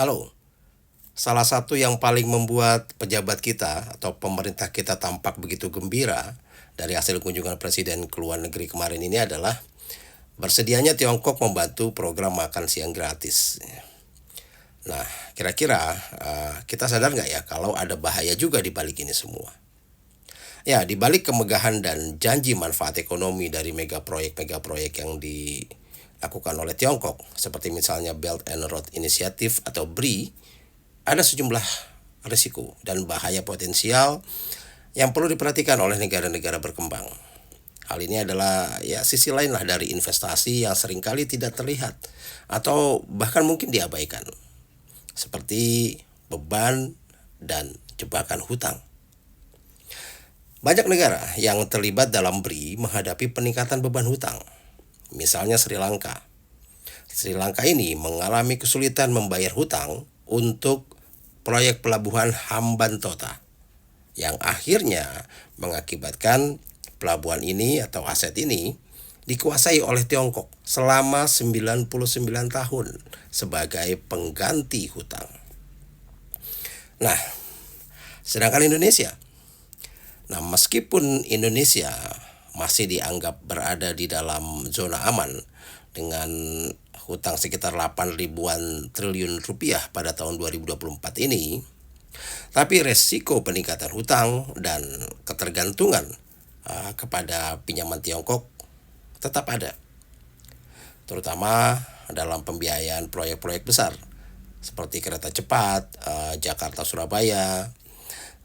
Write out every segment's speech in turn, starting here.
Halo, salah satu yang paling membuat pejabat kita atau pemerintah kita tampak begitu gembira dari hasil kunjungan Presiden ke luar negeri kemarin ini adalah bersedianya Tiongkok membantu program makan siang gratis. Nah, kira-kira kita sadar nggak ya kalau ada bahaya juga di balik ini semua? Ya, di balik kemegahan dan janji manfaat ekonomi dari megaproyek yang dilakukan oleh Tiongkok, seperti misalnya Belt and Road Initiative atau BRI, ada sejumlah risiko dan bahaya potensial yang perlu diperhatikan oleh negara-negara berkembang. Hal ini adalah ya sisi lain lah dari investasi yang seringkali tidak terlihat atau bahkan mungkin diabaikan, seperti beban dan jebakan hutang. Banyak negara yang terlibat dalam BRI menghadapi peningkatan beban hutang. Misalnya Sri Lanka. Sri Lanka ini mengalami kesulitan membayar hutang untuk proyek pelabuhan Hambantota yang akhirnya mengakibatkan pelabuhan ini atau aset ini dikuasai oleh Tiongkok selama 99 tahun sebagai pengganti hutang. Nah, sedangkan Indonesia. Nah, meskipun Indonesia masih dianggap berada di dalam zona aman dengan hutang sekitar 8 ribuan triliun rupiah pada tahun 2024 ini, tapi resiko peningkatan hutang dan ketergantungan kepada pinjaman Tiongkok tetap ada, terutama dalam pembiayaan proyek-proyek besar seperti kereta cepat Jakarta-Surabaya.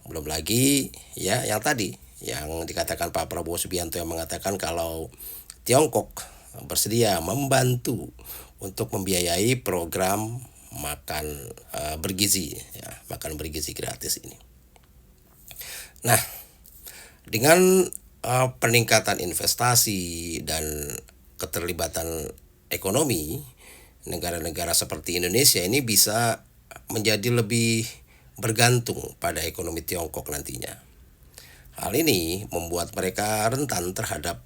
Belum lagi ya yang tadi yang dikatakan Pak Prabowo Subianto yang mengatakan kalau Tiongkok bersedia membantu untuk membiayai program makan bergizi ya, makan bergizi gratis ini. Nah, dengan peningkatan investasi dan keterlibatan ekonomi, negara-negara seperti Indonesia ini bisa menjadi lebih bergantung pada ekonomi Tiongkok nantinya. Hal ini membuat mereka rentan terhadap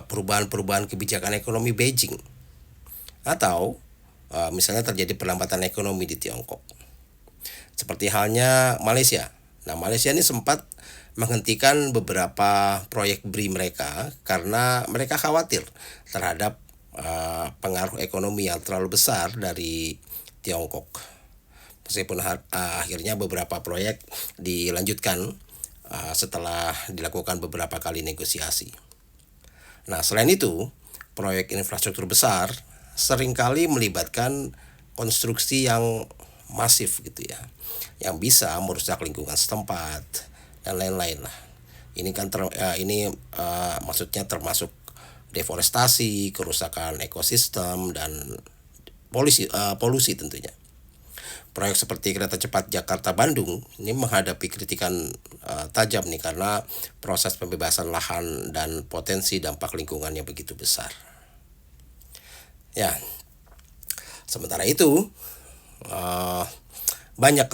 perubahan-perubahan kebijakan ekonomi Beijing atau misalnya terjadi perlambatan ekonomi di Tiongkok. Seperti halnya Malaysia. Nah, Malaysia ini sempat menghentikan beberapa proyek BRI mereka karena mereka khawatir terhadap pengaruh ekonomi yang terlalu besar dari Tiongkok. Meskipun akhirnya beberapa proyek dilanjutkan setelah dilakukan beberapa kali negosiasi. Nah, selain itu, proyek infrastruktur besar seringkali melibatkan konstruksi yang masif gitu ya, yang bisa merusak lingkungan setempat dan lain-lain lah. Ini kan maksudnya termasuk deforestasi, kerusakan ekosistem dan polusi tentunya. Proyek seperti kereta cepat Jakarta-Bandung ini menghadapi kritikan tajam nih karena proses pembebasan lahan dan potensi dampak lingkungannya begitu besar. Ya, sementara itu banyak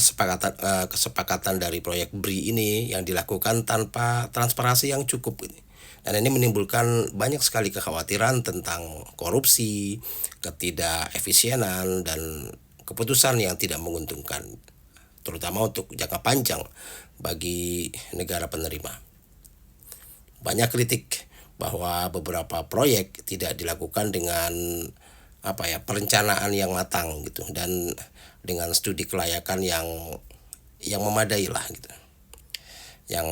kesepakatan dari proyek BRI ini yang dilakukan tanpa transparansi yang cukup ini. Dan ini menimbulkan banyak sekali kekhawatiran tentang korupsi, ketidakefisienan, dan keputusan yang tidak menguntungkan, terutama untuk jangka panjang bagi negara penerima. Banyak kritik bahwa beberapa proyek tidak dilakukan dengan perencanaan yang matang gitu dan dengan studi kelayakan yang memadai lah gitu. Yang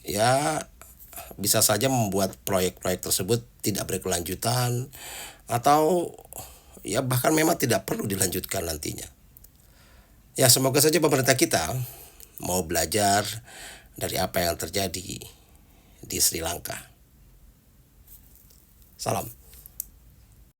ya bisa saja membuat proyek-proyek tersebut tidak berkelanjutan atau ya bahkan memang tidak perlu dilanjutkan nantinya. Ya, semoga saja pemerintah kita mau belajar dari apa yang terjadi di Sri Lanka. Salam.